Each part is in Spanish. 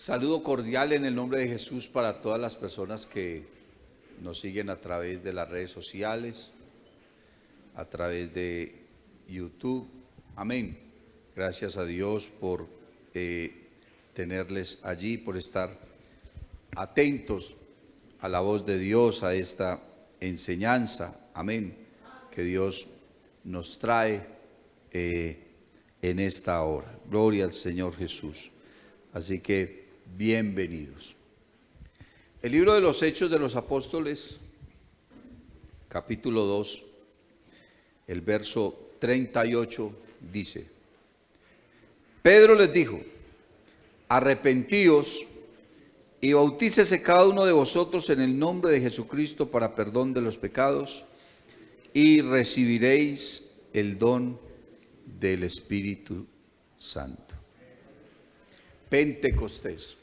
Saludo cordial en el nombre de Jesús para todas las personas que nos siguen a través de las redes sociales, a través de YouTube. Amén. Gracias a Dios por tenerles allí, por estar atentos a la voz de Dios, a esta enseñanza. Amén. Que Dios nos trae en esta hora. Gloria al Señor Jesús. Así que bienvenidos. El libro de los Hechos de los Apóstoles, capítulo 2, el verso 38 dice: Pedro les dijo: arrepentíos y bautícese cada uno de vosotros en el nombre de Jesucristo para perdón de los pecados, y recibiréis el don del Espíritu Santo. Pentecostés.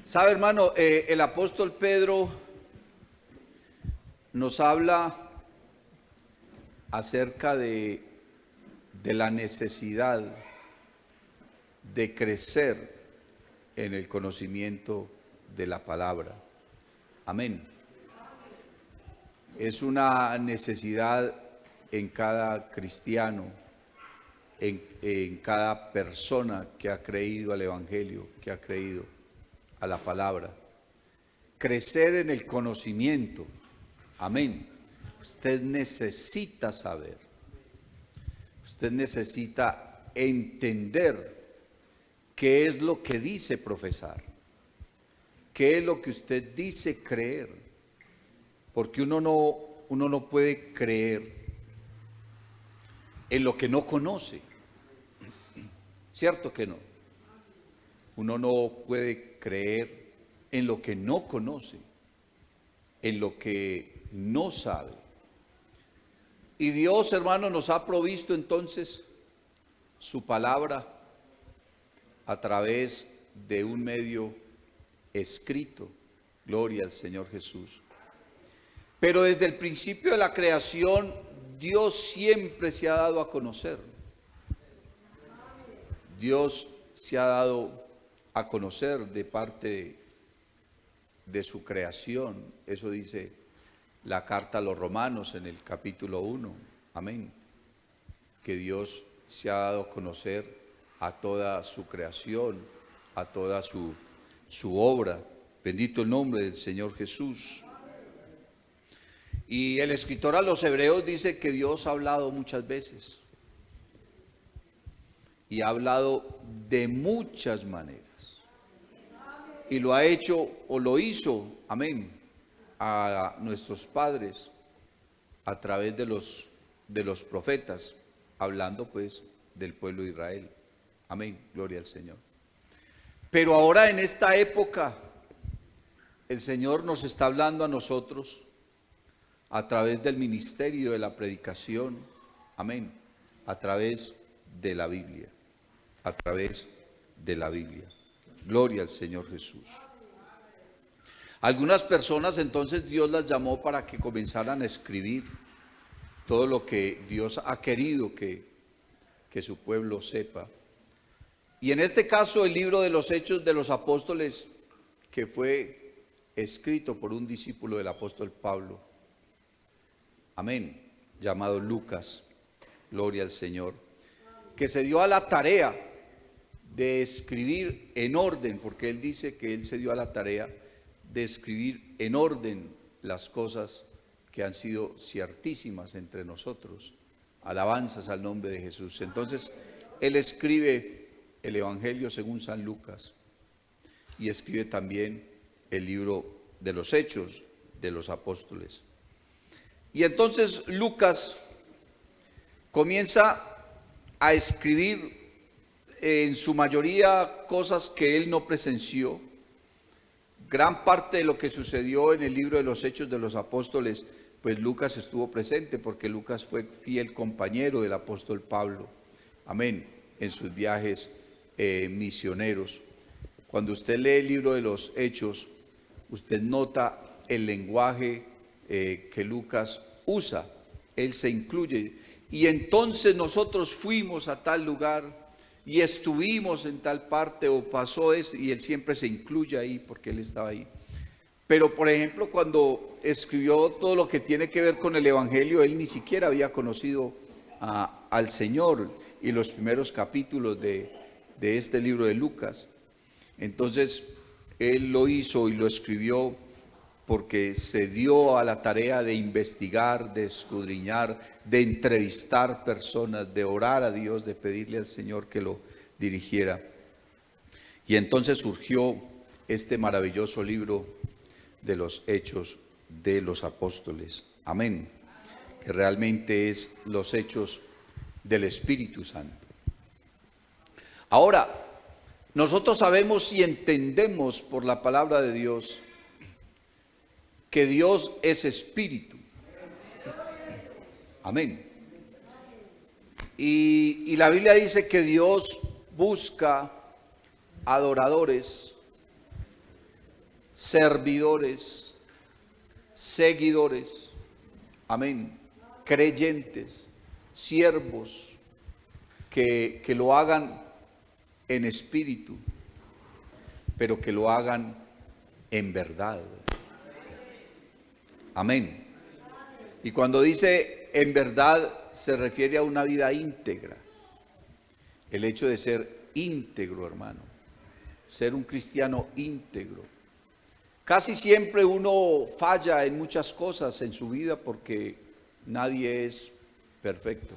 ¿Sabe, hermano? El apóstol Pedro nos habla acerca de la necesidad de crecer en el conocimiento de la palabra. Amén. Es una necesidad en cada cristiano, en cada persona que ha creído al Evangelio, que ha creído a la palabra. Crecer en el conocimiento. Amén. Usted necesita saber. Usted necesita entender qué es lo que dice profesar. Qué es lo que usted dice creer. Porque uno no puede creer en lo que no conoce. ¿Cierto que no? Uno no puede creer en lo que no conoce, en lo que no sabe. Y Dios, hermano, nos ha provisto entonces su palabra a través de un medio escrito. Gloria al Señor Jesús. Pero desde el principio de la creación, Dios siempre se ha dado a conocer. Dios se ha dado a conocer de parte de su creación. Eso dice la carta a los Romanos en el capítulo 1. Amén. Que Dios se ha dado a conocer a toda su creación, a toda su obra. Bendito el nombre del Señor Jesús. Y el escritor a los Hebreos dice que Dios ha hablado muchas veces. Y ha hablado de muchas maneras. Y lo ha hecho o lo hizo, amén, a nuestros padres a través de los profetas, hablando pues del pueblo de Israel. Amén, gloria al Señor. Pero ahora en esta época, el Señor nos está hablando a nosotros a través del ministerio de la predicación, amén, a través de la Biblia, a través de la Biblia. Gloria al Señor Jesús. Algunas personas entonces Dios las llamó para que comenzaran a escribir todo lo que Dios ha querido que su pueblo sepa. Y en este caso el libro de los Hechos de los Apóstoles, que fue escrito por un discípulo del apóstol Pablo, amén, llamado Lucas, gloria al Señor, que se dio a la tarea de escribir en orden, porque él dice que él se dio a la tarea de escribir en orden las cosas que han sido ciertísimas entre nosotros. Alabanzas al nombre de Jesús. Entonces, él escribe el Evangelio según San Lucas y escribe también el libro de los Hechos de los Apóstoles. Y entonces Lucas comienza a escribir en su mayoría cosas que él no presenció. Gran parte de lo que sucedió en el libro de los Hechos de los Apóstoles, pues Lucas estuvo presente, porque Lucas fue fiel compañero del apóstol Pablo, amén, en sus viajes misioneros. Cuando usted lee el libro de los Hechos, usted nota el lenguaje que Lucas usa, él se incluye. Y entonces nosotros fuimos a tal lugar, y estuvimos en tal parte o pasó eso, y él siempre se incluye ahí porque él estaba ahí. Pero por ejemplo, cuando escribió todo lo que tiene que ver con el Evangelio, él ni siquiera había conocido al Señor, y los primeros capítulos de este libro de Lucas. Entonces, él lo hizo y lo escribió porque se dio a la tarea de investigar, de escudriñar, de entrevistar personas, de orar a Dios, de pedirle al Señor que lo dirigiera. Y entonces surgió este maravilloso libro de los Hechos de los Apóstoles. Amén. Que realmente es los Hechos del Espíritu Santo. Ahora, nosotros sabemos y entendemos por la palabra de Dios que Dios es espíritu. Amén. Y la Biblia dice que Dios busca adoradores, servidores, seguidores, amén, creyentes, siervos, que lo hagan en espíritu, pero que lo hagan en verdad. Amén. Y cuando dice en verdad, se refiere a una vida íntegra. El hecho de ser íntegro, hermano. Ser un cristiano íntegro. Casi siempre uno falla en muchas cosas en su vida porque nadie es perfecto.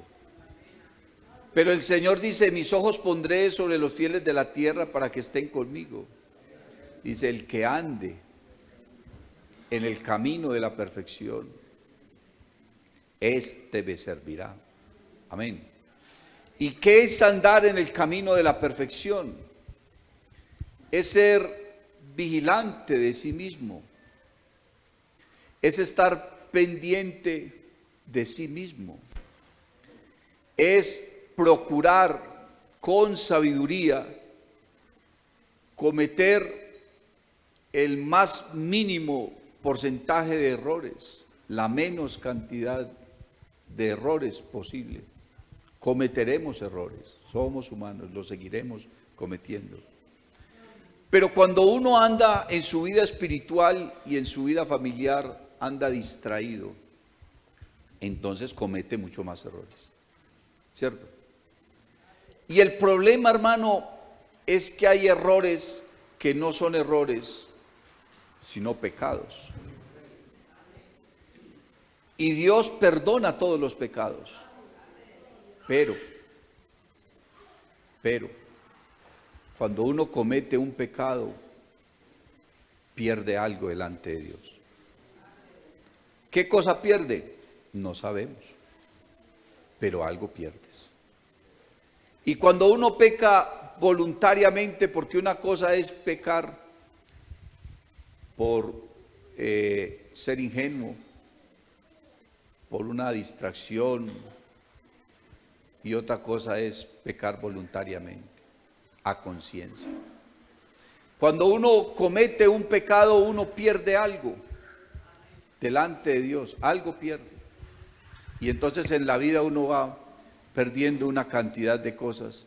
Pero el Señor dice, mis ojos pondré sobre los fieles de la tierra para que estén conmigo. Dice, el que ande en el camino de la perfección, éste me servirá. Amén. ¿Y qué es andar en el camino de la perfección? Es ser vigilante de sí mismo. Es estar pendiente de sí mismo. Es procurar con sabiduría cometer el más mínimo porcentaje de errores, la menos cantidad de errores posible. Cometeremos errores, somos humanos, los seguiremos cometiendo. Pero cuando uno anda en su vida espiritual y en su vida familiar, anda distraído, entonces comete mucho más errores, ¿cierto? Y el problema, hermano, es que hay errores que no son errores, sino pecados. Y Dios perdona todos los pecados. Pero, cuando uno comete un pecado, pierde algo delante de Dios. ¿Qué cosa pierde? No sabemos, pero algo pierdes. Y cuando uno peca voluntariamente, porque una cosa es pecar por ser ingenuo, por una distracción, y otra cosa es pecar voluntariamente, a conciencia. Cuando uno comete un pecado, uno pierde algo delante de Dios, algo pierde. Y entonces en la vida uno va perdiendo una cantidad de cosas.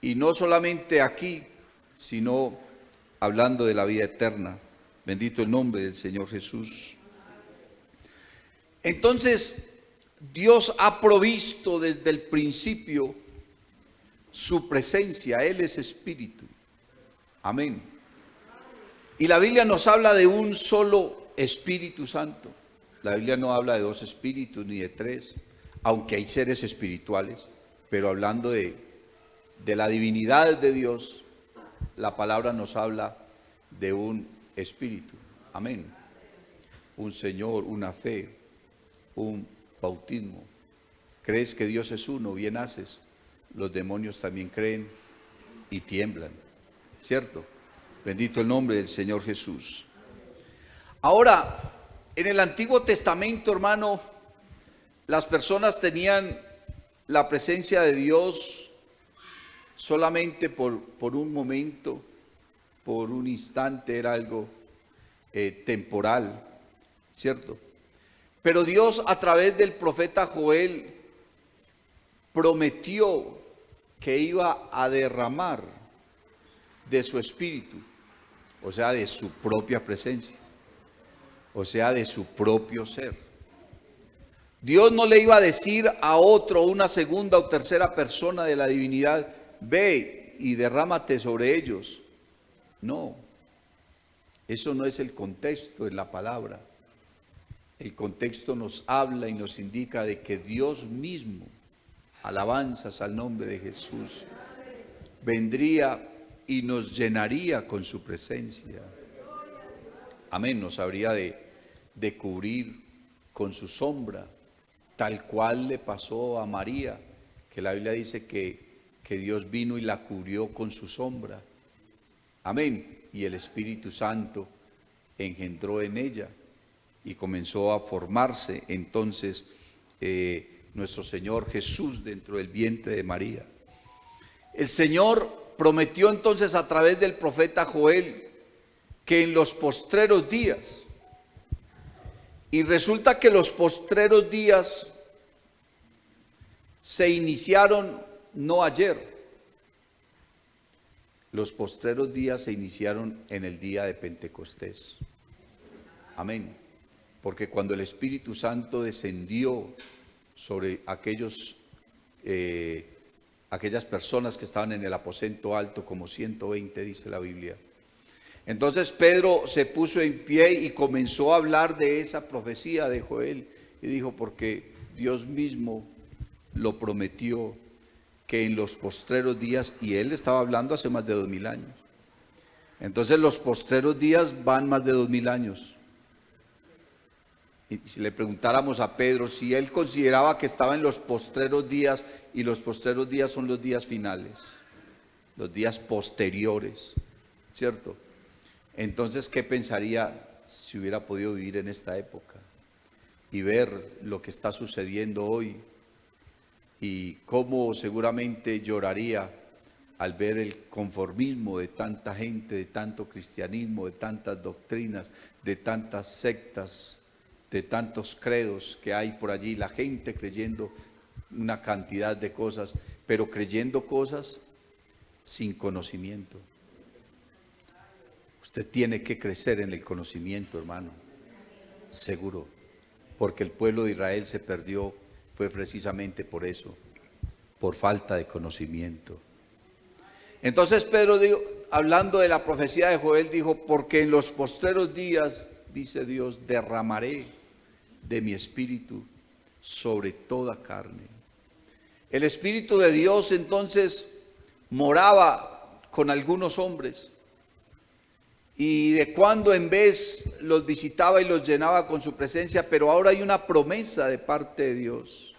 Y no solamente aquí, sino hablando de la vida eterna. Bendito el nombre del Señor Jesús. Entonces, Dios ha provisto desde el principio su presencia. Él es espíritu. Amén. Y la Biblia nos habla de un solo Espíritu Santo. La Biblia no habla de dos espíritus ni de tres, aunque hay seres espirituales, pero hablando de la divinidad de Dios, la palabra nos habla de un espíritu. Amén. Un Señor, una fe, un bautismo. ¿Crees que Dios es uno? Bien haces. Los demonios también creen y tiemblan, ¿cierto? Bendito el nombre del Señor Jesús. Ahora, en el Antiguo Testamento, hermano, las personas tenían la presencia de Dios solamente por un momento, por un instante, era algo temporal, ¿cierto? Pero Dios, a través del profeta Joel, prometió que iba a derramar de su espíritu, o sea, de su propia presencia, o sea, de su propio ser. Dios no le iba a decir a otro, una segunda o tercera persona de la divinidad, ve y derrámate sobre ellos. No, eso no es el contexto en la palabra. El contexto nos habla y nos indica de que Dios mismo, alabanzas al nombre de Jesús, vendría y nos llenaría con su presencia. Amén, nos habría de cubrir con su sombra, tal cual le pasó a María, que la Biblia dice que Dios vino y la cubrió con su sombra. Amén, y el Espíritu Santo engendró en ella y comenzó a formarse entonces nuestro Señor Jesús dentro del vientre de María. El Señor prometió entonces a través del profeta Joel que en los postreros días, y resulta que los postreros días se iniciaron no ayer, los postreros días se iniciaron en el día de Pentecostés. Amén. Porque cuando el Espíritu Santo descendió sobre aquellas personas que estaban en el aposento alto, como 120 dice la Biblia, entonces Pedro se puso en pie y comenzó a hablar de esa profecía de Joel y dijo, porque Dios mismo lo prometió, que en los postreros días, y él estaba hablando hace más de 2000 años, entonces los postreros días van más de 2000 años. Y si le preguntáramos a Pedro si él consideraba que estaba en los postreros días, y los postreros días son los días finales, los días posteriores, ¿cierto? Entonces, ¿qué pensaría si hubiera podido vivir en esta época y ver lo que está sucediendo hoy? Y cómo seguramente lloraría al ver el conformismo de tanta gente, de tanto cristianismo, de tantas doctrinas, de tantas sectas, de tantos credos que hay por allí, la gente creyendo una cantidad de cosas, pero creyendo cosas sin conocimiento. Usted tiene que crecer en el conocimiento, hermano, seguro, porque el pueblo de Israel se perdió, fue precisamente por eso, por falta de conocimiento. Entonces Pedro dijo, hablando de la profecía de Joel, dijo, porque en los postreros días, dice Dios, derramaré de mi espíritu sobre toda carne. El Espíritu de Dios entonces moraba con algunos hombres, y de cuando en vez los visitaba y los llenaba con su presencia, pero ahora hay una promesa de parte de Dios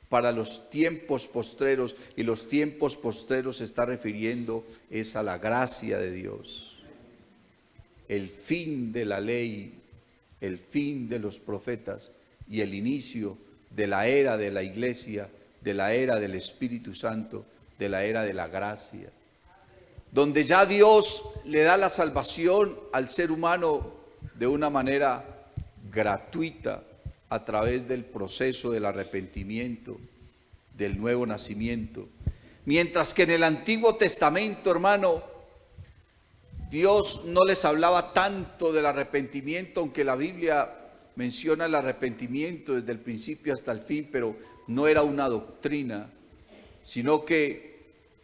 para los tiempos postreros, y los tiempos postreros se está refiriendo es a la gracia de Dios, el fin de la ley, el fin de los profetas y el inicio de la era de la iglesia, de la era del Espíritu Santo, de la era de la gracia, donde ya Dios le da la salvación al ser humano de una manera gratuita a través del proceso del arrepentimiento, del nuevo nacimiento. Mientras que en el Antiguo Testamento, hermano, Dios no les hablaba tanto del arrepentimiento, aunque la Biblia menciona el arrepentimiento desde el principio hasta el fin, pero no era una doctrina, sino que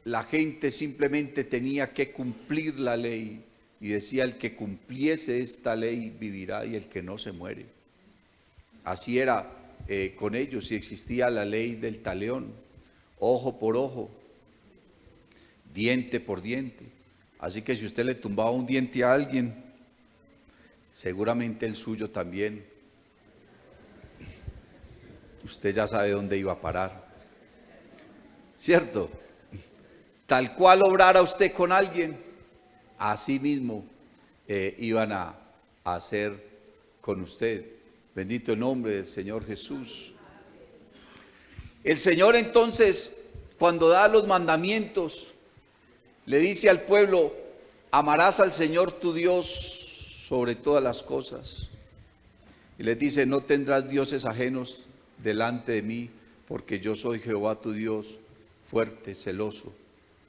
la gente simplemente tenía que cumplir la ley, y decía, el que cumpliese esta ley vivirá, y el que no se muere. Así era con ellos, y existía la ley del talión, ojo por ojo, diente por diente. Así que si usted le tumbaba un diente a alguien, seguramente el suyo también, usted ya sabe dónde iba a parar, ¿cierto? Tal cual obrara usted con alguien, así mismo iban a hacer con usted. Bendito el nombre del Señor Jesús. El Señor entonces, cuando da los mandamientos, le dice al pueblo, amarás al Señor tu Dios sobre todas las cosas. Y les dice, no tendrás dioses ajenos delante de mí, porque yo soy Jehová tu Dios, fuerte, celoso,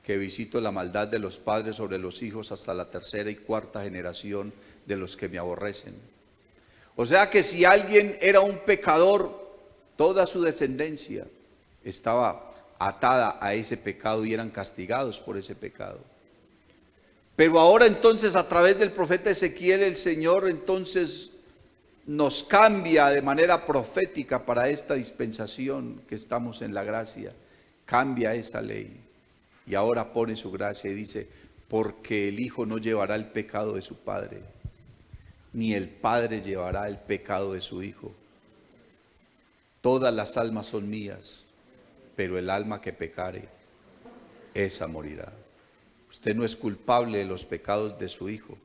que visito la maldad de los padres sobre los hijos hasta la tercera y cuarta generación de los que me aborrecen. O sea que si alguien era un pecador, toda su descendencia estaba atada a ese pecado y eran castigados por ese pecado. Pero ahora entonces, a través del profeta Ezequiel, el Señor entonces nos cambia de manera profética para esta dispensación que estamos en la gracia. Cambia esa ley y ahora pone su gracia y dice: porque el hijo no llevará el pecado de su padre, ni el padre llevará el pecado de su hijo. Todas las almas son mías, pero el alma que pecare, esa morirá. Usted no es culpable de los pecados de su hijo,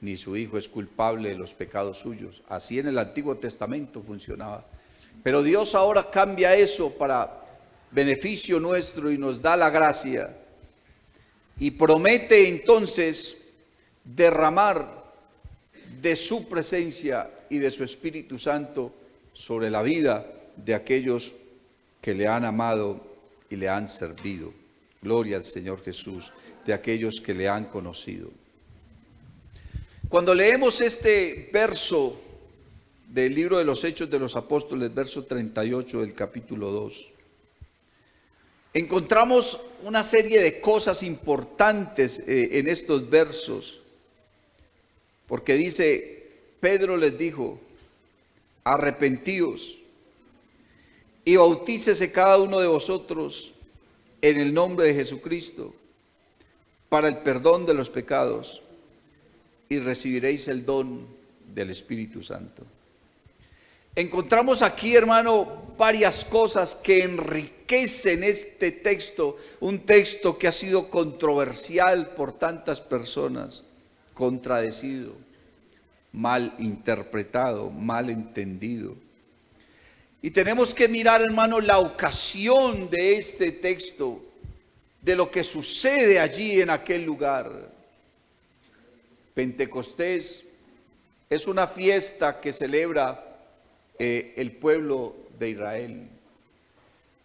ni su hijo es culpable de los pecados suyos. Así en el Antiguo Testamento funcionaba. Pero Dios ahora cambia eso para beneficio nuestro y nos da la gracia. Y promete entonces derramar de su presencia y de su Espíritu Santo sobre la vida de aquellos que le han amado y le han servido. Gloria al Señor Jesús, de aquellos que le han conocido. Cuando leemos este verso del libro de los Hechos de los Apóstoles, verso 38 del capítulo 2, encontramos una serie de cosas importantes en estos versos, porque dice: Pedro les dijo: arrepentíos y bautícese cada uno de vosotros en el nombre de Jesucristo para el perdón de los pecados, y recibiréis el don del Espíritu Santo. Encontramos aquí, hermano, varias cosas que enriquecen este texto, un texto que ha sido controversial por tantas personas, contradecido, mal interpretado, mal entendido. Y tenemos que mirar, hermano, la ocasión de este texto, de lo que sucede allí en aquel lugar. Pentecostés es una fiesta que celebra el pueblo de Israel.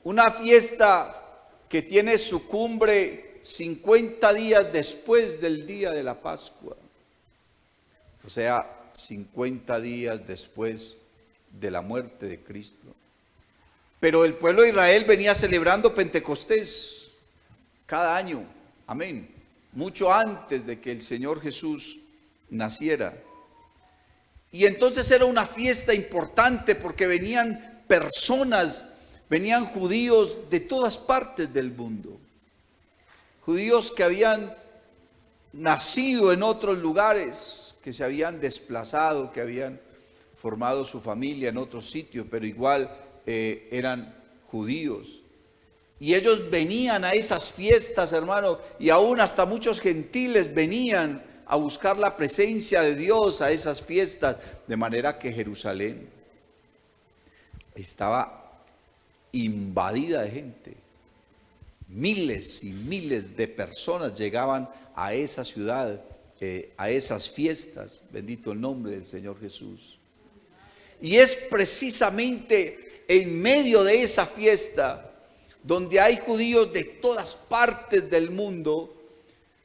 Una fiesta que tiene su cumbre 50 días después del día de la Pascua. O sea, 50 días después de la muerte de Cristo. Pero el pueblo de Israel venía celebrando Pentecostés cada año, amén, mucho antes de que el Señor Jesús naciera. Y entonces era una fiesta importante porque venían personas, venían judíos de todas partes del mundo, judíos que habían nacido en otros lugares, que se habían desplazado, que habían formado su familia en otros sitios, pero igual eran judíos. Y ellos venían a esas fiestas, hermano, y aún hasta muchos gentiles venían a buscar la presencia de Dios a esas fiestas, de manera que Jerusalén estaba invadida de gente. Miles y miles de personas llegaban a esa ciudad, a esas fiestas, bendito el nombre del Señor Jesús. Y es precisamente en medio de esa fiesta, donde hay judíos de todas partes del mundo,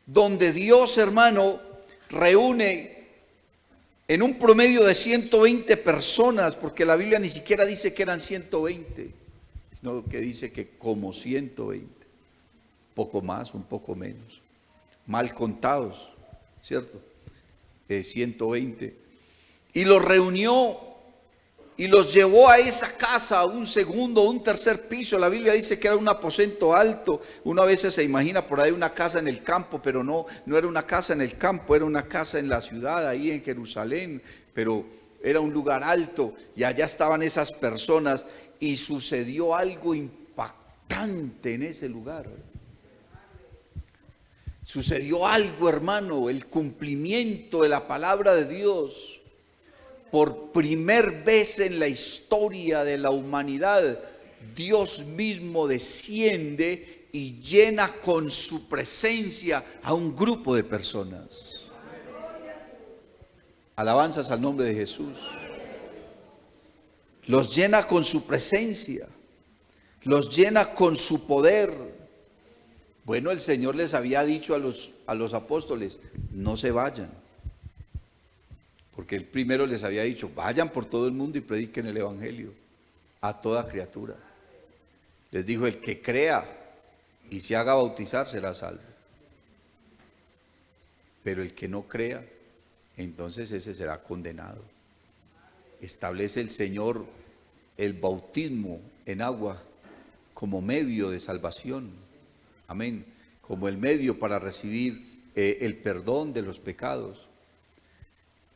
donde Dios, hermano, reúne en un promedio de 120 personas, porque la Biblia ni siquiera dice que eran 120, sino que dice que como 120, poco más, un poco menos, mal contados, ¿cierto? 120, y los reunió y los llevó a esa casa, a un segundo, un tercer piso. La Biblia dice que era un aposento alto. Uno a veces se imagina por ahí una casa en el campo, pero no era una casa en el campo, era una casa en la ciudad, ahí en Jerusalén, pero era un lugar alto y allá estaban esas personas y sucedió algo impactante en ese lugar. Sucedió algo, hermano, el cumplimiento de la palabra de Dios. Por primera vez en la historia de la humanidad, Dios mismo desciende y llena con su presencia a un grupo de personas. Alabanzas al nombre de Jesús. Los llena con su presencia, los llena con su poder, Bueno, el Señor les había dicho a los apóstoles, no se vayan. Porque Él primero les había dicho, vayan por todo el mundo y prediquen el Evangelio a toda criatura. Les dijo, el que crea y se haga bautizar será salvo. Pero el que no crea, entonces ese será condenado. Establece el Señor el bautismo en agua como medio de salvación. Amén. Como el medio para recibir el perdón de los pecados.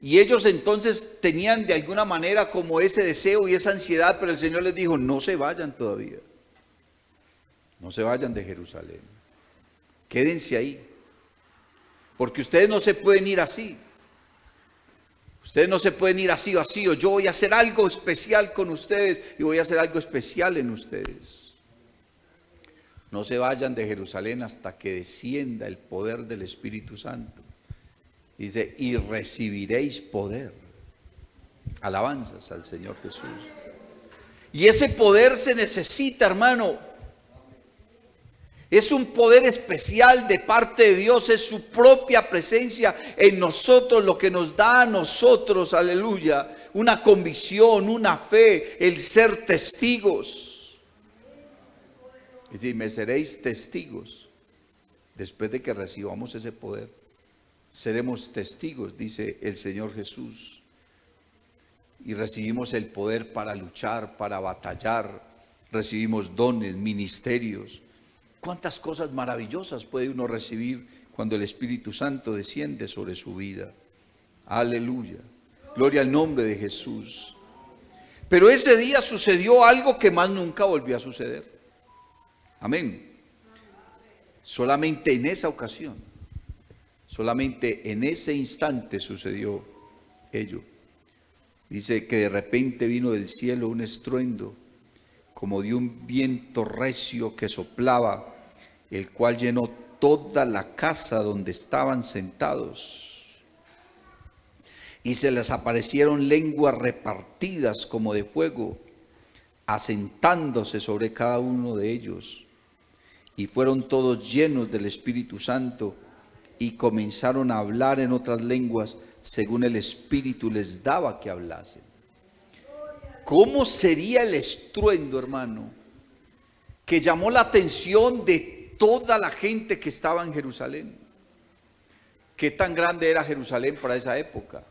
Y ellos entonces tenían de alguna manera como ese deseo y esa ansiedad, pero el Señor les dijo, no se vayan todavía. No se vayan de Jerusalén. Quédense ahí. Porque ustedes no se pueden ir así. Ustedes no se pueden ir así vacíos. Yo voy a hacer algo especial con ustedes y voy a hacer algo especial en ustedes. No se vayan de Jerusalén hasta que descienda el poder del Espíritu Santo. Dice, y recibiréis poder. Alabanzas al Señor Jesús. Y ese poder se necesita, hermano. Es un poder especial de parte de Dios, es su propia presencia en nosotros, lo que nos da a nosotros, aleluya, una convicción, una fe, el ser testigos. Es decir, me seréis testigos después de que recibamos ese poder. Seremos testigos, dice el Señor Jesús. Y recibimos el poder para luchar, para batallar. Recibimos dones, ministerios. ¿Cuántas cosas maravillosas puede uno recibir cuando el Espíritu Santo desciende sobre su vida? Aleluya. Gloria al nombre de Jesús. Pero ese día sucedió algo que más nunca volvió a suceder. Amén. Solamente en esa ocasión, solamente en ese instante sucedió ello. Dice que de repente vino del cielo un estruendo, como de un viento recio que soplaba, el cual llenó toda la casa donde estaban sentados. Y se les aparecieron lenguas repartidas como de fuego, asentándose sobre cada uno de ellos. Y fueron todos llenos del Espíritu Santo y comenzaron a hablar en otras lenguas según el Espíritu les daba que hablasen. ¿Cómo sería el estruendo, hermano, que llamó la atención de toda la gente que estaba en Jerusalén? ¿Qué tan grande era Jerusalén para esa época?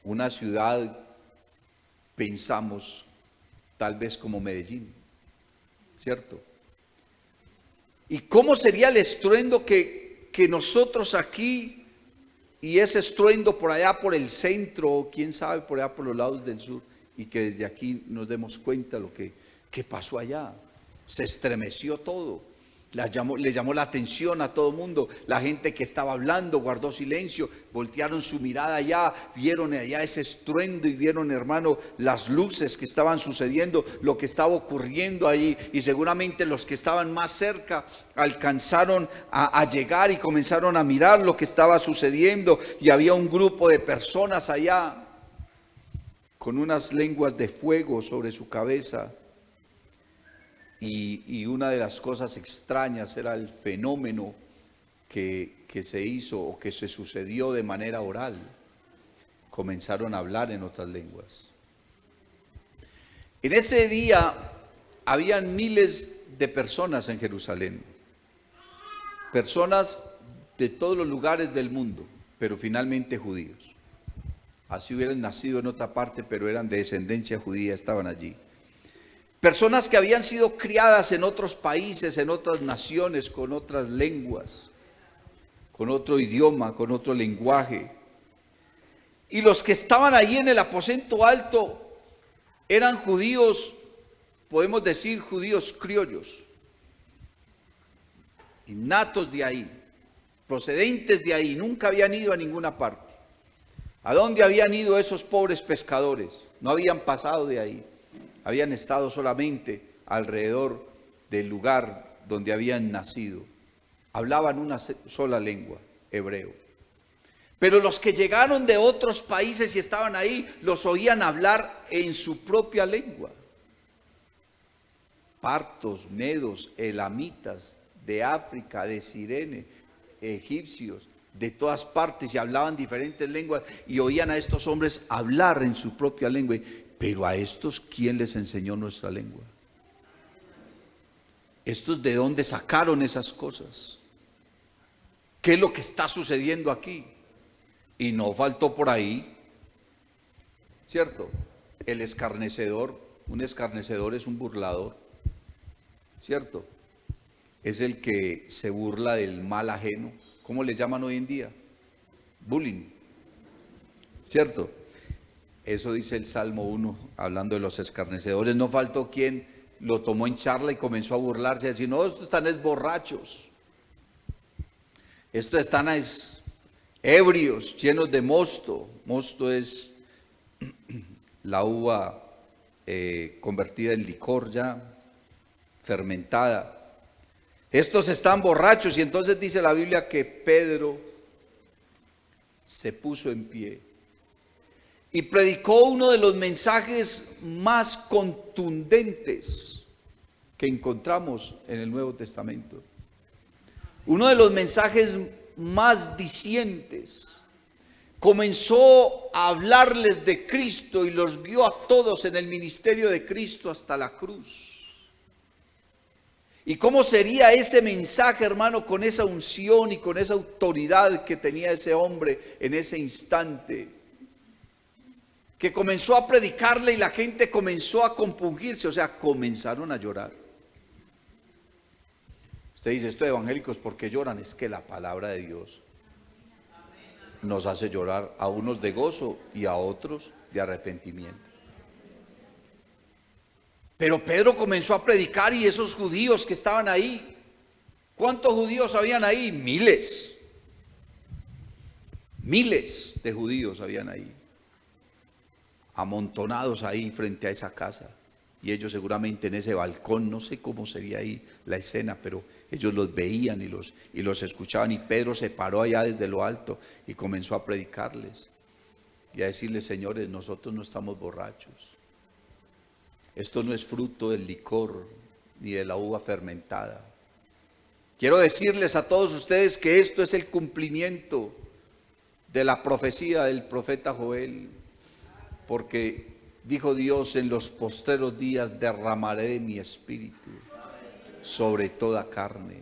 Una ciudad, pensamos, tal vez como Medellín, ¿cierto? ¿Y cómo sería el estruendo que nosotros aquí, y ese estruendo por allá por el centro, o quién sabe por allá por los lados del sur, y que desde aquí nos demos cuenta lo que pasó allá? Se estremeció todo, le llamó la atención a todo el mundo. La gente que estaba hablando guardó silencio, voltearon su mirada allá, vieron allá ese estruendo y vieron, hermano, las luces que estaban sucediendo, lo que estaba ocurriendo allí, y seguramente los que estaban más cerca alcanzaron a llegar y comenzaron a mirar lo que estaba sucediendo, y había un grupo de personas allá con unas lenguas de fuego sobre su cabeza. Y una de las cosas extrañas era el fenómeno que se hizo o que se sucedió de manera oral. Comenzaron a hablar en otras lenguas. En ese día habían miles de personas en Jerusalén. Personas de todos los lugares del mundo, pero finalmente judíos. Así hubieran nacido en otra parte, pero eran de descendencia judía, estaban allí. Personas que habían sido criadas en otros países, en otras naciones, con otras lenguas, con otro idioma, con otro lenguaje. Y los que estaban ahí en el aposento alto eran judíos, podemos decir judíos criollos, innatos de ahí, procedentes de ahí, nunca habían ido a ninguna parte. ¿A dónde habían ido esos pobres pescadores? No habían pasado de ahí. Habían estado solamente alrededor del lugar donde habían nacido. Hablaban una sola lengua, hebreo. Pero los que llegaron de otros países y estaban ahí, los oían hablar en su propia lengua. partos, medos, elamitas, de África, de Cirene, egipcios, de todas partes, y hablaban diferentes lenguas y oían a estos hombres hablar en su propia lengua. Pero a estos, ¿quién les enseñó nuestra lengua? ¿Estos de dónde sacaron esas cosas? ¿Qué es lo que está sucediendo aquí? Y no faltó por ahí, ¿cierto? El escarnecedor. Un escarnecedor es un burlador, ¿cierto? Es el que se burla del mal ajeno. ¿Cómo le llaman hoy en día? Bullying, ¿cierto? Eso dice el Salmo 1, hablando de los escarnecedores. No faltó quien lo tomó en charla y comenzó a burlarse, a decir, no, estos están es borrachos, estos están es ebrios, llenos de mosto. Mosto es la uva convertida en licor ya, fermentada. Estos están borrachos. Y entonces dice la Biblia que Pedro se puso en pie y predicó uno de los mensajes más contundentes que encontramos en el Nuevo Testamento. Uno de los mensajes más dicientes. Comenzó a hablarles de Cristo y los guió a todos en el ministerio de Cristo hasta la cruz. ¿Y cómo sería ese mensaje, hermano, con esa unción y con esa autoridad que tenía ese hombre en ese instante? Que comenzó a predicarle y la gente comenzó a compungirse, o sea, comenzaron a llorar. Usted dice, estos evangélicos, ¿por qué lloran? Es que la palabra de Dios nos hace llorar, a unos de gozo y a otros de arrepentimiento. Pero Pedro comenzó a predicar y esos judíos que estaban ahí, ¿cuántos judíos habían ahí? Miles. Miles de judíos habían ahí, amontonados ahí frente a esa casa. Y ellos seguramente en ese balcón, no sé cómo sería ahí la escena, pero ellos los veían y los escuchaban. Y Pedro se paró allá desde lo alto y comenzó a predicarles y a decirles, señores, nosotros no estamos borrachos. Esto no es fruto del licor ni de la uva fermentada. Quiero decirles a todos ustedes que esto es el cumplimiento de la profecía del profeta Joel, porque dijo Dios, en los postreros días derramaré de mi espíritu sobre toda carne.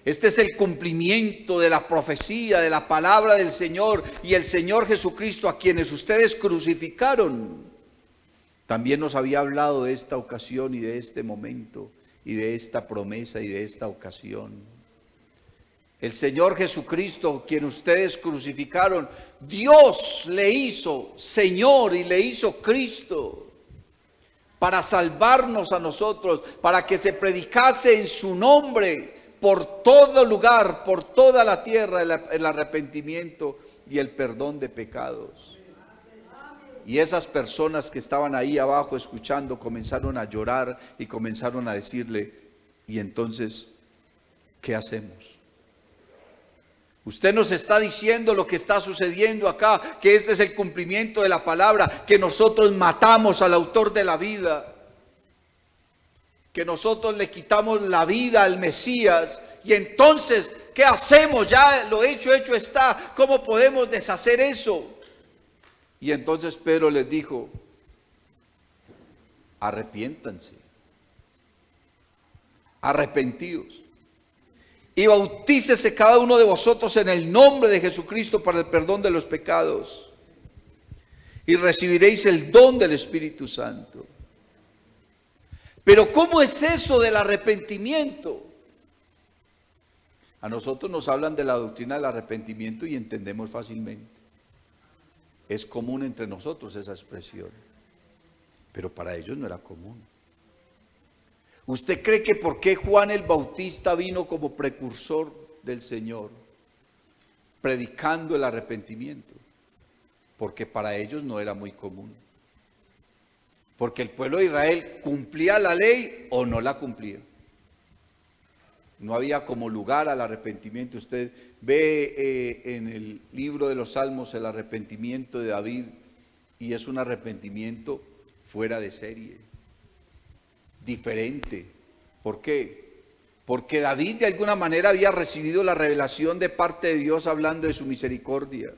Este es el cumplimiento de la profecía, de la palabra del Señor. Y el Señor Jesucristo, a quienes ustedes crucificaron, también nos había hablado de esta ocasión y de este momento y de esta promesa y de esta ocasión. El Señor Jesucristo, quien ustedes crucificaron, Dios le hizo Señor y le hizo Cristo para salvarnos a nosotros, para que se predicase en su nombre por todo lugar, por toda la tierra, el arrepentimiento y el perdón de pecados. Y esas personas que estaban ahí abajo escuchando comenzaron a llorar y comenzaron a decirle, y entonces, ¿qué hacemos? Usted nos está diciendo lo que está sucediendo acá, que este es el cumplimiento de la palabra, que nosotros matamos al autor de la vida, que nosotros le quitamos la vida al Mesías, y entonces, ¿qué hacemos? Ya lo hecho está. ¿Cómo podemos deshacer eso? Y entonces Pedro les dijo, arrepiéntanse, arrepentidos, y bautícese cada uno de vosotros en el nombre de Jesucristo para el perdón de los pecados, y recibiréis el don del Espíritu Santo. Pero ¿cómo es eso del arrepentimiento? A nosotros nos hablan de la doctrina del arrepentimiento y entendemos fácilmente. Es común entre nosotros esa expresión, pero para ellos no era común. ¿Usted cree que por qué Juan el Bautista vino como precursor del Señor, predicando el arrepentimiento? Porque para ellos no era muy común. Porque el pueblo de Israel cumplía la ley o no la cumplía. No había como lugar al arrepentimiento. Usted ve en el libro de los Salmos el arrepentimiento de David y es un arrepentimiento fuera de serie. diferente. ¿Por qué? Porque David de alguna manera había recibido la revelación de parte de Dios hablando de su misericordia.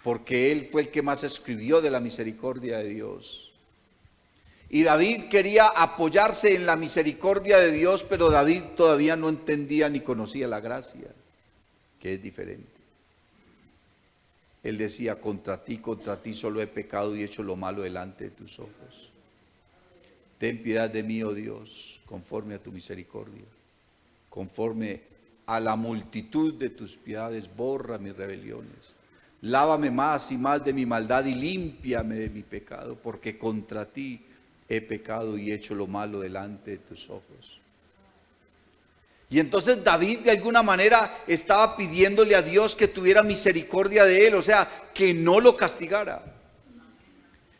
Porque él fue el que más escribió de la misericordia de Dios. Y David quería apoyarse en la misericordia de Dios, pero David todavía no entendía ni conocía la gracia, que es diferente. Él decía, contra ti solo he pecado y hecho lo malo delante de tus ojos. Ten piedad de mí, oh Dios, conforme a tu misericordia. Conforme a la multitud de tus piedades, borra mis rebeliones. Lávame más y más de mi maldad y límpiame de mi pecado, porque contra ti he pecado y hecho lo malo delante de tus ojos. Y entonces David de alguna manera estaba pidiéndole a Dios que tuviera misericordia de él, o sea, que no lo castigara.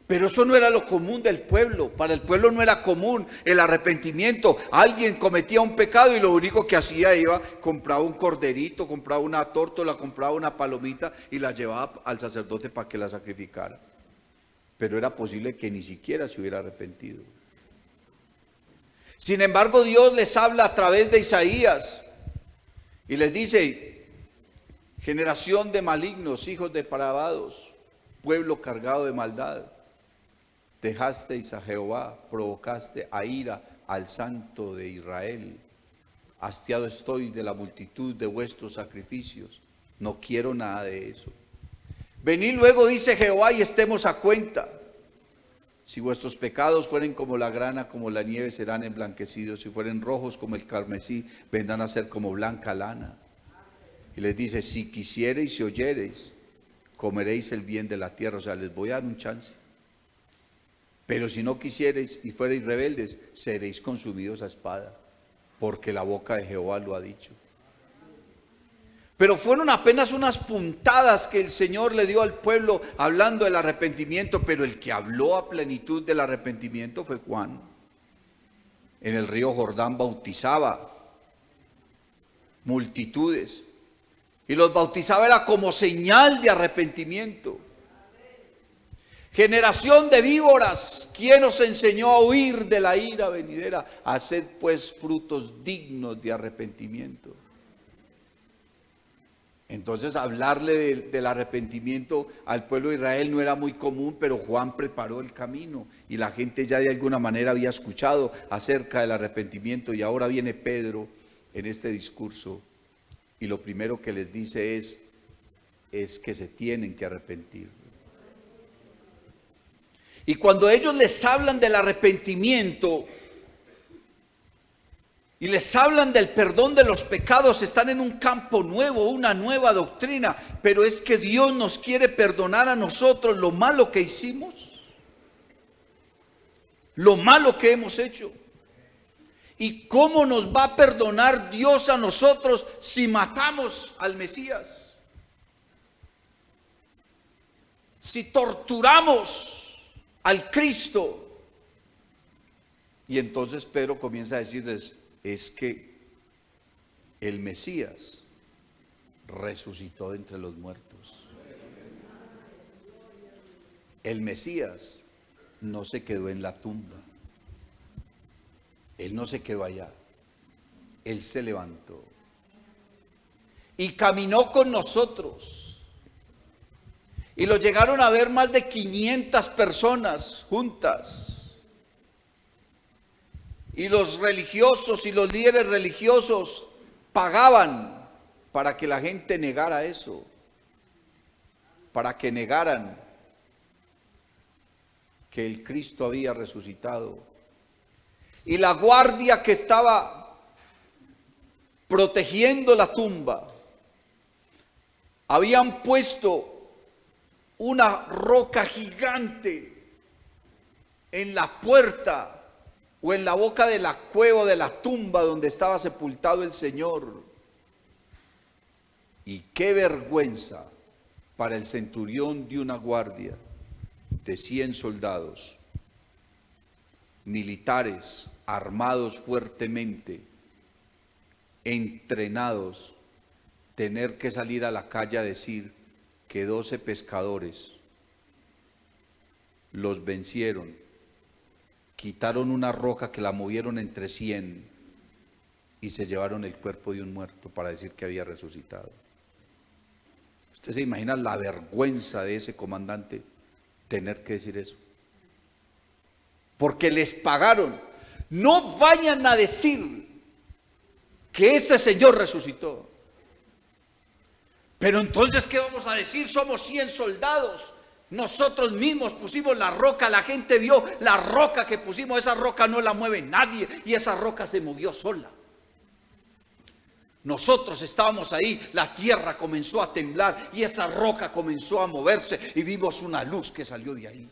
Pero eso no era lo común del pueblo. Para el pueblo no era común el arrepentimiento. Alguien cometía un pecado y lo único que hacía iba, compraba un corderito, compraba una tórtola, compraba una palomita y la llevaba al sacerdote para que la sacrificara. Pero era posible que ni siquiera se hubiera arrepentido. Sin embargo, Dios les habla a través de Isaías y les dice, generación de malignos, hijos depravados, pueblo cargado de maldad. Dejasteis a Jehová, provocaste a ira al Santo de Israel. Hastiado estoy de la multitud de vuestros sacrificios. No quiero nada de eso. Venid luego, dice Jehová, y estemos a cuenta. Si vuestros pecados fueren como la grana, como la nieve, serán emblanquecidos. Si fueren rojos como el carmesí, vendrán a ser como blanca lana. Y les dice, si quisiereis y oyereis, comeréis el bien de la tierra. O sea, les voy a dar un chance. Pero si no quisiereis y fuereis rebeldes, seréis consumidos a espada, porque la boca de Jehová lo ha dicho. Pero fueron apenas unas puntadas que el Señor le dio al pueblo hablando del arrepentimiento, pero el que habló a plenitud del arrepentimiento fue Juan. En el río Jordán bautizaba multitudes, y los bautizaba era como señal de arrepentimiento. Generación de víboras, ¿quién os enseñó a huir de la ira venidera? Haced pues frutos dignos de arrepentimiento. Entonces hablarle del arrepentimiento al pueblo de Israel no era muy común, pero Juan preparó el camino y la gente ya de alguna manera había escuchado acerca del arrepentimiento, y ahora viene Pedro en este discurso y lo primero que les dice es que se tienen que arrepentir. Y cuando ellos les hablan del arrepentimiento y les hablan del perdón de los pecados, están en un campo nuevo, una nueva doctrina. Pero es que Dios nos quiere perdonar a nosotros lo malo que hicimos, lo malo que hemos hecho. ¿Y cómo nos va a perdonar Dios a nosotros si matamos al Mesías? Si torturamos al Cristo. Y entonces Pedro comienza a decirles, es que el Mesías resucitó de entre los muertos. El Mesías no se quedó en la tumba. Él no se quedó allá. Él se levantó y caminó con nosotros. Y lo llegaron a ver más de 500 personas juntas. Y los religiosos y los líderes religiosos pagaban para que la gente negara eso, para que negaran que el Cristo había resucitado. Y la guardia que estaba protegiendo la tumba, habían puesto una roca gigante en la puerta o en la boca de la cueva, de la tumba donde estaba sepultado el Señor. Y qué vergüenza para el centurión de una guardia de 100 soldados, militares, armados fuertemente, entrenados, tener que salir a la calle a decir que 12 pescadores los vencieron quitaron una roca que la movieron entre 100 y se llevaron el cuerpo de un muerto para decir que había resucitado. ¿Usted se imagina la vergüenza de ese comandante tener que decir eso? Porque les pagaron. No vayan a decir que ese señor resucitó. Pero entonces, ¿qué vamos a decir? Somos 100 soldados. Nosotros mismos pusimos la roca, la gente vio la roca que pusimos, esa roca no la mueve nadie y esa roca se movió sola. Nosotros estábamos ahí, la tierra comenzó a temblar y esa roca comenzó a moverse y vimos una luz que salió de ahí.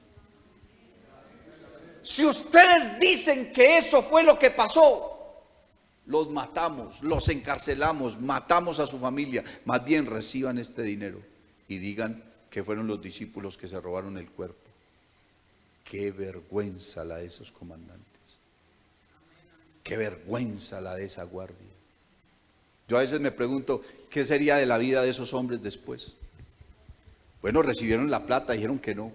Si ustedes dicen que eso fue lo que pasó, los matamos, los encarcelamos, matamos a su familia. Más bien reciban este dinero y digan que fueron los discípulos que se robaron el cuerpo. Qué vergüenza la de esos comandantes. Qué vergüenza la de esa guardia. Yo a veces me pregunto, ¿qué sería de la vida de esos hombres después? Bueno, recibieron la plata, dijeron que no,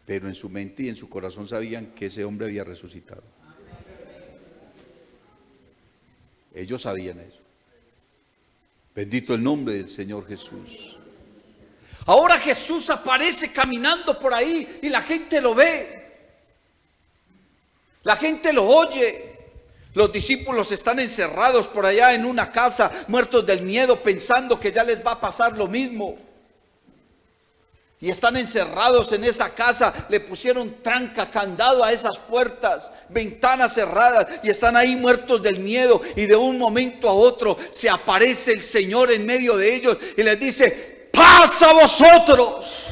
pero en su mente y en su corazón sabían que ese hombre había resucitado. Ellos sabían eso. Bendito el nombre del Señor Jesús. Ahora Jesús aparece caminando por ahí y la gente lo ve. La gente lo oye. Los discípulos están encerrados por allá en una casa, muertos del miedo, pensando que ya les va a pasar lo mismo. Y están encerrados en esa casa, le pusieron tranca, candado a esas puertas, ventanas cerradas, y están ahí muertos del miedo. Y de un momento a otro se aparece el Señor en medio de ellos y les dice: paz a vosotros.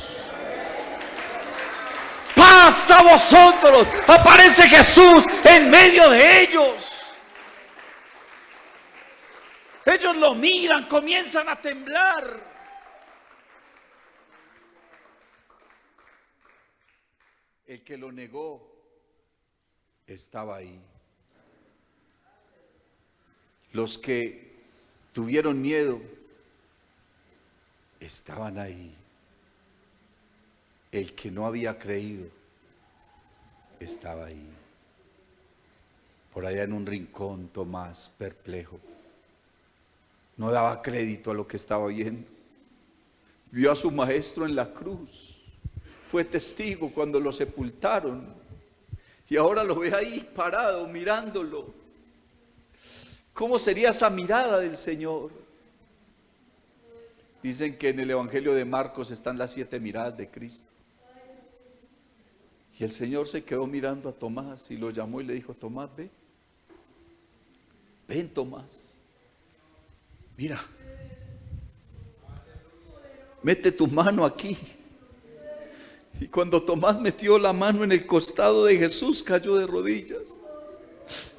Paz a vosotros. Aparece Jesús en medio de ellos. Ellos lo miran, comienzan a temblar. El que lo negó estaba ahí. Los que tuvieron miedo estaban ahí. El que no había creído estaba ahí. Por allá en un rincón, Tomás, perplejo. No daba crédito a lo que estaba viendo. Vio a su maestro en la cruz. Fue testigo cuando lo sepultaron. Y ahora lo ve ahí parado, mirándolo. ¿Cómo sería esa mirada del Señor? Dicen que en el Evangelio de Marcos están las 7 miradas de Cristo. Y el Señor se quedó mirando a Tomás y lo llamó y le dijo: Tomás, ve. Ven, Tomás. Mira. Mete tu mano aquí. Y cuando Tomás metió la mano en el costado de Jesús, cayó de rodillas.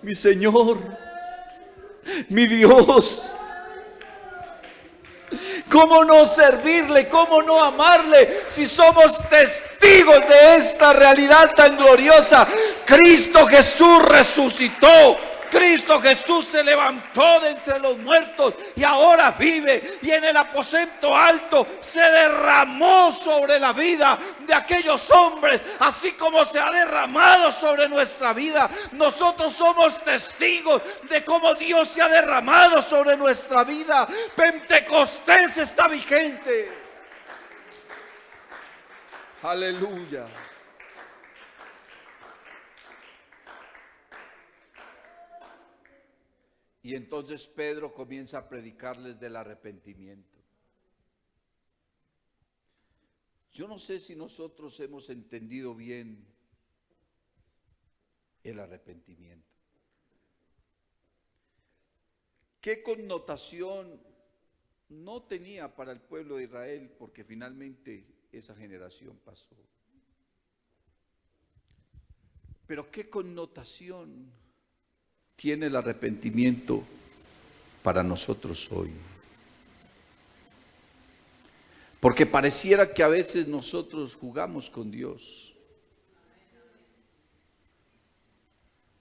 Mi Señor, mi Dios. ¿Cómo no servirle? ¿Cómo no amarle? Si somos testigos de esta realidad tan gloriosa. Cristo Jesús resucitó. Cristo Jesús se levantó de entre los muertos y ahora vive, y en el aposento alto se derramó sobre la vida de aquellos hombres, así como se ha derramado sobre nuestra vida. Nosotros somos testigos de cómo Dios se ha derramado sobre nuestra vida. Pentecostés está vigente. Aleluya. Y entonces Pedro comienza a predicarles del arrepentimiento. Yo no sé si nosotros hemos entendido bien el arrepentimiento. ¿Qué connotación no tenía para el pueblo de Israel? Porque finalmente esa generación pasó. Pero ¿qué connotación tiene el arrepentimiento para nosotros hoy? Porque pareciera que a veces nosotros jugamos con Dios.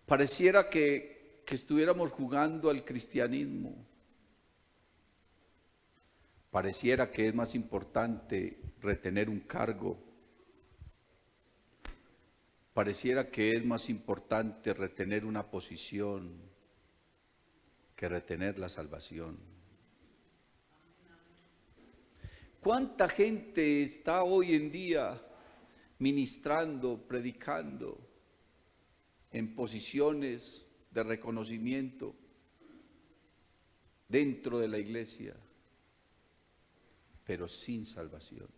Pareciera que estuviéramos jugando al cristianismo. Pareciera que es más importante retener un cargo. pareciera que es más importante retener una posición que retener la salvación. ¿Cuánta gente está hoy en día ministrando, predicando en posiciones de reconocimiento dentro de la iglesia, pero sin salvación?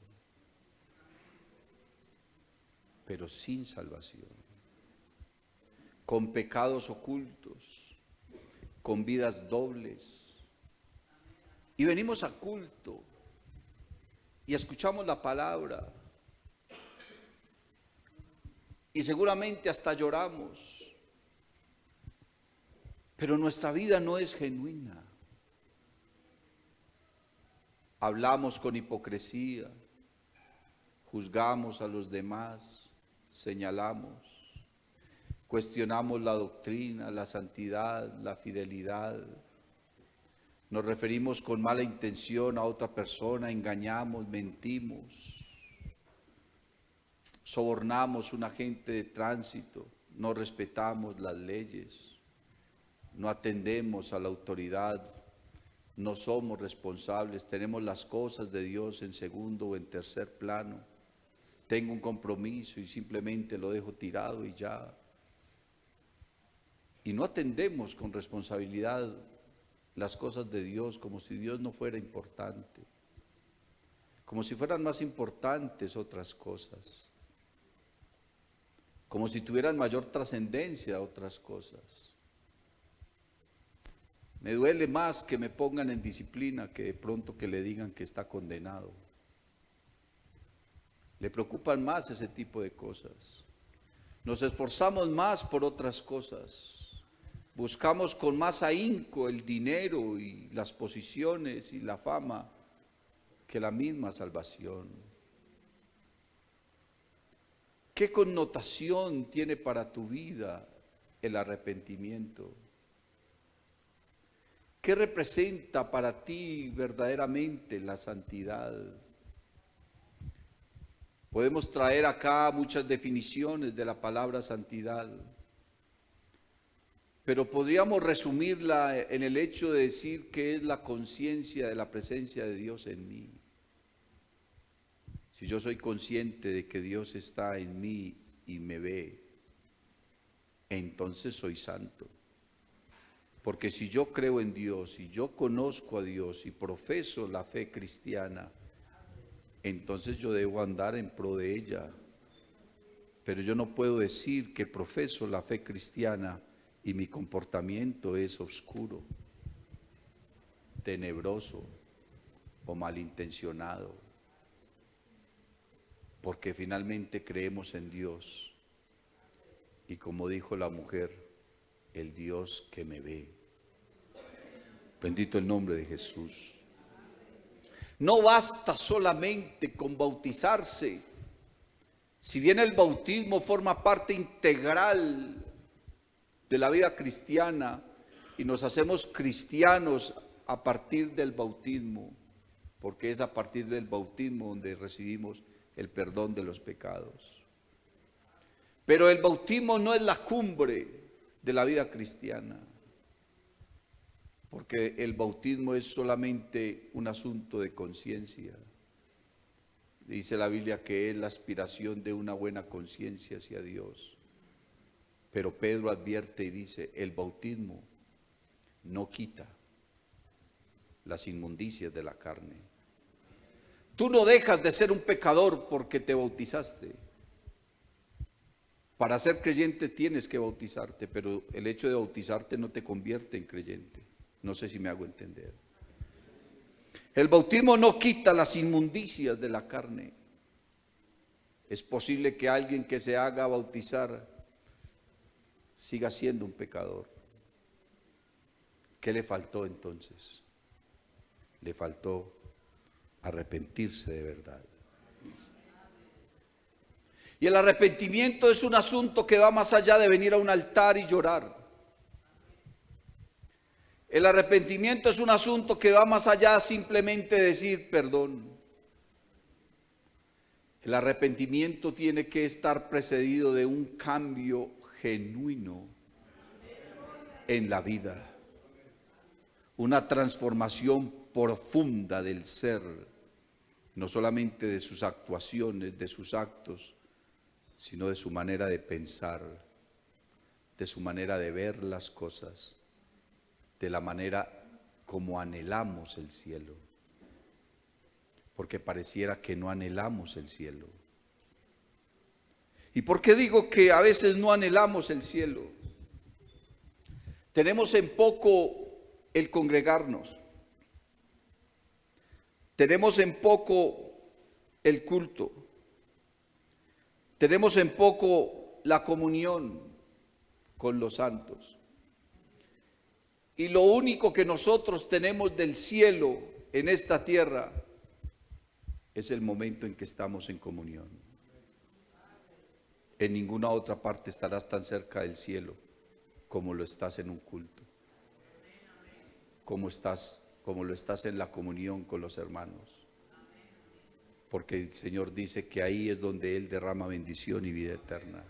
Pero sin salvación, con pecados ocultos, con vidas dobles. Y venimos a culto y escuchamos la palabra y seguramente hasta lloramos, pero nuestra vida no es genuina. Hablamos con hipocresía, juzgamos a los demás, señalamos, cuestionamos la doctrina, la santidad, la fidelidad. Nos referimos con mala intención a otra persona, engañamos, mentimos, sobornamos a un agente de tránsito, no respetamos las leyes, no atendemos a la autoridad, no somos responsables, tenemos las cosas de Dios en segundo o en tercer plano. Tengo un compromiso y simplemente lo dejo tirado y ya. Y no atendemos con responsabilidad las cosas de Dios, como si Dios no fuera importante, como si fueran más importantes otras cosas, como si tuvieran mayor trascendencia otras cosas. Me duele más que me pongan en disciplina que de pronto que le digan que está condenado. Le preocupan más ese tipo de cosas. Nos esforzamos más por otras cosas. Buscamos con más ahínco el dinero y las posiciones y la fama que la misma salvación. ¿Qué connotación tiene para tu vida el arrepentimiento? ¿Qué representa para ti verdaderamente la santidad? Podemos traer acá muchas definiciones de la palabra santidad, pero podríamos resumirla en el hecho de decir que es la conciencia de la presencia de Dios en mí. Si yo soy consciente de que Dios está en mí y me ve, entonces soy santo. Porque si yo creo en Dios y yo conozco a Dios y profeso la fe cristiana, entonces yo debo andar en pro de ella. Pero yo no puedo decir que profeso la fe cristiana y mi comportamiento es oscuro, tenebroso o malintencionado. Porque finalmente creemos en Dios. Y como dijo la mujer, el Dios que me ve. Bendito el nombre de Jesús. No basta solamente con bautizarse. Si bien el bautismo forma parte integral de la vida cristiana y nos hacemos cristianos a partir del bautismo, porque es a partir del bautismo donde recibimos el perdón de los pecados. Pero el bautismo no es la cumbre de la vida cristiana, porque el bautismo es solamente un asunto de conciencia. Dice la Biblia que es la aspiración de una buena conciencia hacia Dios. Pero Pedro advierte y dice, el bautismo no quita las inmundicias de la carne. Tú no dejas de ser un pecador porque te bautizaste. Para ser creyente tienes que bautizarte, pero el hecho de bautizarte no te convierte en creyente. No sé si me hago entender. El bautismo no quita las inmundicias de la carne. Es posible que alguien que se haga bautizar siga siendo un pecador. ¿Qué le faltó entonces? Le faltó arrepentirse de verdad. Y el arrepentimiento es un asunto que va más allá de venir a un altar y llorar. El arrepentimiento es un asunto que va más allá simplemente de decir perdón. El arrepentimiento tiene que estar precedido de un cambio genuino en la vida, una transformación profunda del ser, no solamente de sus actuaciones, de sus actos, sino de su manera de pensar, de su manera de ver las cosas, de la manera como anhelamos el cielo, porque pareciera que no anhelamos el cielo. ¿Y por qué digo que a veces no anhelamos el cielo? Tenemos en poco el congregarnos, tenemos en poco el culto, tenemos en poco la comunión con los santos. Y lo único que nosotros tenemos del cielo en esta tierra es el momento en que estamos en comunión. En ninguna otra parte estarás tan cerca del cielo como lo estás en un culto, como lo estás en la comunión con los hermanos. Porque el Señor dice que ahí es donde Él derrama bendición y vida eterna.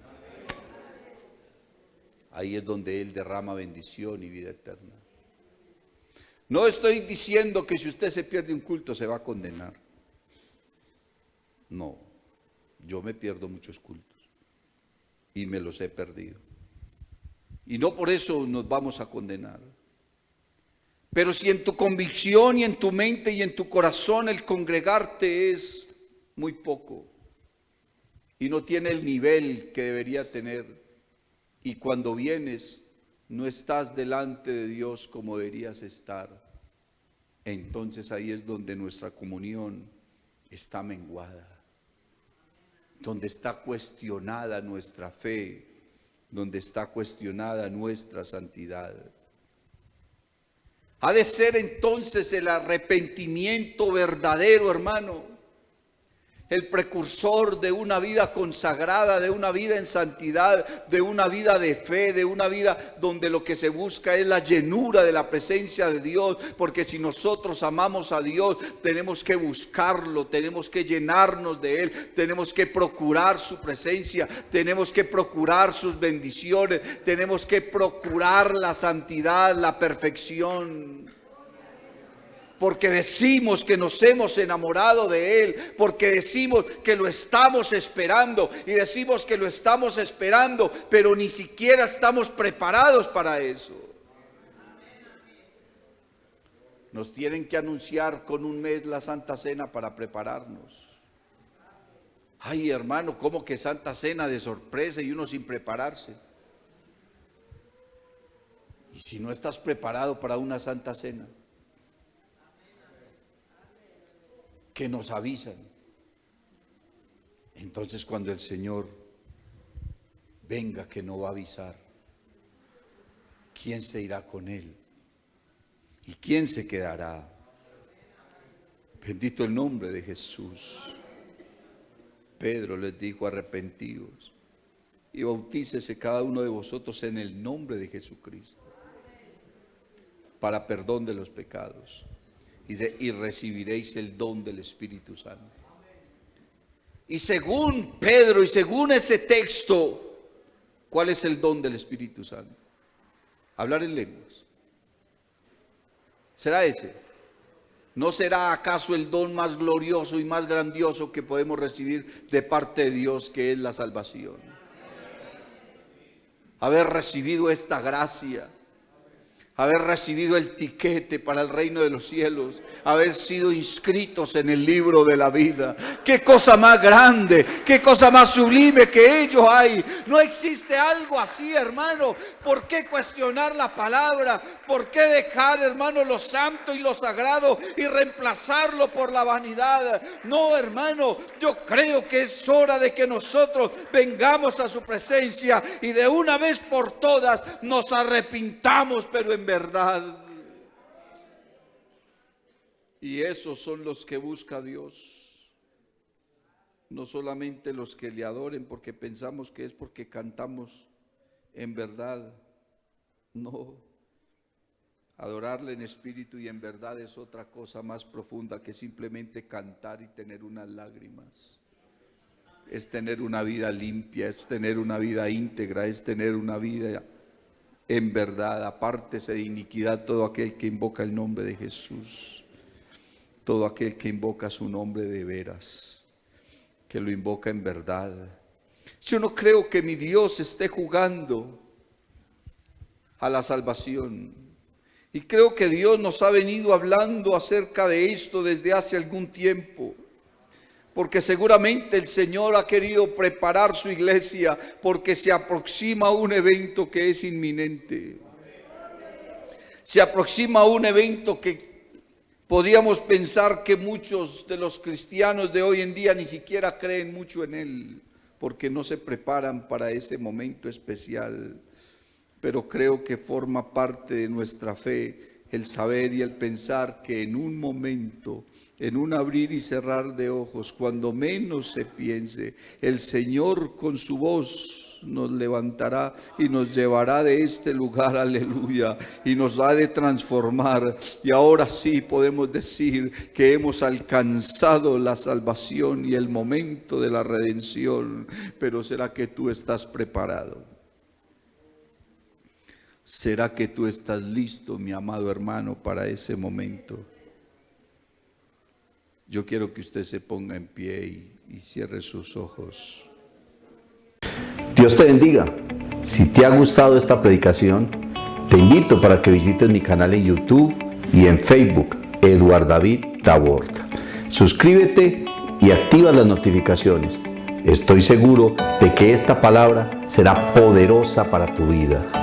Ahí es donde Él derrama bendición y vida eterna. No estoy diciendo que si usted se pierde un culto se va a condenar. No, yo me pierdo muchos cultos y me los he perdido. Y no por eso nos vamos a condenar. Pero si en tu convicción y en tu mente y en tu corazón el congregarte es muy poco y no tiene el nivel que debería tener, y cuando vienes no estás delante de Dios como deberías estar, entonces ahí es donde nuestra comunión está menguada, donde está cuestionada nuestra fe, donde está cuestionada nuestra santidad. Ha de ser entonces el arrepentimiento verdadero, hermano, el precursor de una vida consagrada, de una vida en santidad, de una vida de fe, de una vida donde lo que se busca es la llenura de la presencia de Dios, porque si nosotros amamos a Dios, tenemos que buscarlo, tenemos que llenarnos de Él, tenemos que procurar su presencia, tenemos que procurar sus bendiciones, tenemos que procurar la santidad, la perfección. Porque decimos que nos hemos enamorado de Él, porque decimos que lo estamos esperando y decimos que lo estamos esperando, pero ni siquiera estamos preparados para eso. Nos tienen que anunciar con un mes la Santa Cena para prepararnos. Ay, hermano, ¿cómo que Santa Cena de sorpresa y uno sin prepararse? Y si no estás preparado para una Santa Cena, que nos avisan. Entonces cuando el Señor venga, que no va a avisar, ¿quién se irá con Él? ¿Y quién se quedará? Bendito el nombre de Jesús. Pedro les dijo: arrepentíos y bautícese cada uno de vosotros en el nombre de Jesucristo para perdón de los pecados. Dice: y recibiréis el don del Espíritu Santo. Y según Pedro y según ese texto, ¿cuál es el don del Espíritu Santo? Hablar en lenguas. ¿Será ese? ¿No será acaso el don más glorioso y más grandioso que podemos recibir de parte de Dios, que es la salvación? Haber recibido esta gracia, haber recibido el tiquete para el reino de los cielos, haber sido inscritos en el libro de la vida. Qué cosa más grande, qué cosa más sublime que ello hay. No existe algo así, hermano. ¿Por qué cuestionar la palabra? ¿Por qué dejar, hermano, lo santo y lo sagrado y reemplazarlo por la vanidad? No, hermano, yo creo que es hora de que nosotros vengamos a su presencia y de una vez por todas nos arrepintamos, pero en verdad. Y esos son los que busca Dios, no solamente los que le adoren porque pensamos que es porque cantamos en verdad. No, adorarle en espíritu y en verdad es otra cosa más profunda que simplemente cantar y tener unas lágrimas. es tener una vida limpia, es tener una vida íntegra, es tener una vida en verdad. Apártese de iniquidad todo aquel que invoca el nombre de Jesús, todo aquel que invoca su nombre de veras, que lo invoca en verdad. Yo no creo que mi Dios esté jugando a la salvación. Y creo que Dios nos ha venido hablando acerca de esto desde hace algún tiempo. Porque seguramente el Señor ha querido preparar su iglesia porque se aproxima un evento que es inminente. Se aproxima un evento que podríamos pensar que muchos de los cristianos de hoy en día ni siquiera creen mucho en él, porque no se preparan para ese momento especial. Pero creo que forma parte de nuestra fe el saber y el pensar que en un momento, en un abrir y cerrar de ojos, cuando menos se piense, el Señor con su voz nos levantará y nos llevará de este lugar, aleluya, y nos ha de transformar. Y ahora sí podemos decir que hemos alcanzado la salvación y el momento de la redención. Pero ¿será que tú estás preparado? ¿Será que tú estás listo, mi amado hermano, para ese momento? Yo quiero que usted se ponga en pie y cierre sus ojos. Dios te bendiga. Si te ha gustado esta predicación, te invito para que visites mi canal en YouTube y en Facebook, Eduard David Tabort. Suscríbete y activa las notificaciones. Estoy seguro de que esta palabra será poderosa para tu vida.